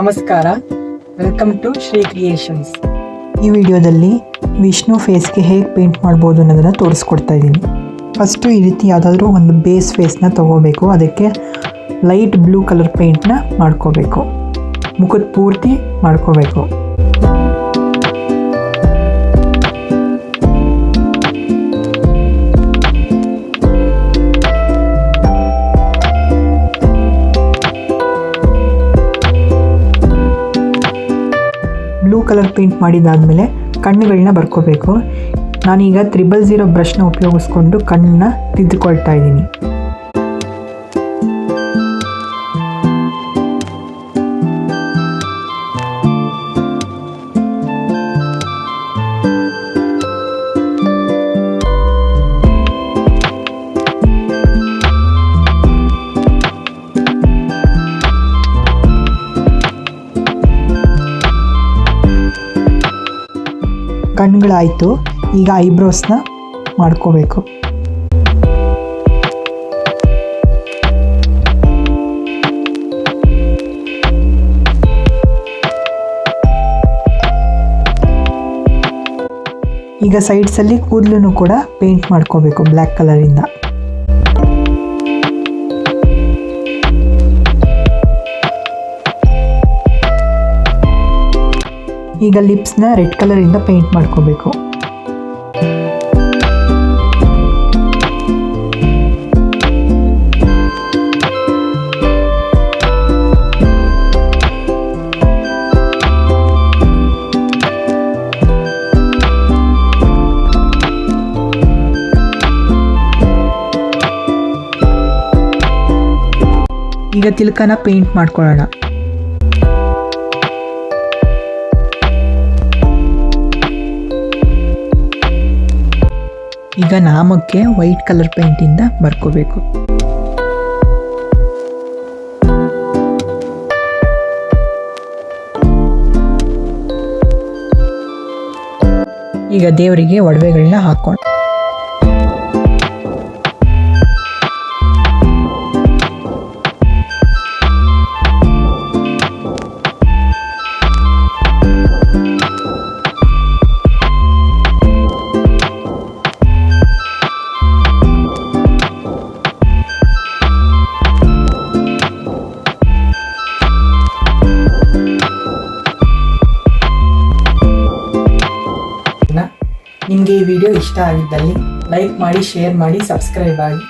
ನಮಸ್ಕಾರ, welcome to Shri creations. ಈ ವಿಡಿಯೋದಲ್ಲಿ ವಿಷ್ಣು ಫೇಸ್ಗೆ ಹೇಗೆ ಪೇಂಟ್ ಮಾಡ್ಬೋದು ಅನ್ನೋದನ್ನು ತೋರಿಸ್ಕೊಡ್ತಾ ಇದ್ದೀನಿ. ಫಸ್ಟು ಈ ರೀತಿ ಯಾವುದಾದ್ರೂ ಒಂದು ಬೇಸ್ ಫೇಸ್ನ ತೊಗೋಬೇಕು. ಅದಕ್ಕೆ ಲೈಟ್ ಬ್ಲೂ ಕಲರ್ ಪೇಂಟ್ನ ಮಾಡ್ಕೋಬೇಕು. ಮುಖದ ಪೂರ್ತಿ ಮಾಡ್ಕೋಬೇಕು. ಬ್ಲೂ ಕಲರ್ ಪೇಂಟ್ ಮಾಡಿದಾದಮೇಲೆ ಕಣ್ಣುಗಳನ್ನ ಬರ್ಕೋಬೇಕು. ನಾನೀಗ 000 ಬ್ರಷ್ನ ಉಪಯೋಗಿಸ್ಕೊಂಡು ಕಣ್ಣನ್ನ ತಿದ್ದುಕೊಳ್ತಾ ಇದ್ದೀನಿ. ಕಣ್ಣುಗಳಾಯಿತು. ಈಗ ಐಬ್ರೋಸ್ನ ಮಾಡ್ಕೋಬೇಕು. ಈಗ ಸೈಡ್ಸಲ್ಲಿ ಕೂದಲು ಕೂಡ ಪೇಂಟ್ ಮಾಡ್ಕೋಬೇಕು ಬ್ಲ್ಯಾಕ್ ಕಲರಿಂದ. ಈಗ ಲಿಪ್ಸ್ನ ರೆಡ್ ಕಲರಿಂದ ಪೇಂಟ್ ಮಾಡ್ಕೋಬೇಕು. ಈಗ ತಿಲಕನ ಪೇಂಟ್ ಮಾಡ್ಕೊಳ್ಳೋಣ. ಈಗ ನಾಮಕ್ಕೆ ವೈಟ್ ಕಲರ್ ಪೇಂಟಿಂದ ಬರ್ಕೋಬೇಕು. ಈಗ ದೇವರಿಗೆ ಒಡವೆಗಳನ್ನ ಹಾಕೋಣ. ನಿಮಗೆ ಈ ವಿಡಿಯೋ ಇಷ್ಟ ಆಗಿದ್ದಲ್ಲಿ ಲೈಕ್ ಮಾಡಿ, ಶೇರ್ ಮಾಡಿ, ಸಬ್ಸ್ಕ್ರೈಬ್ ಆಗಿ.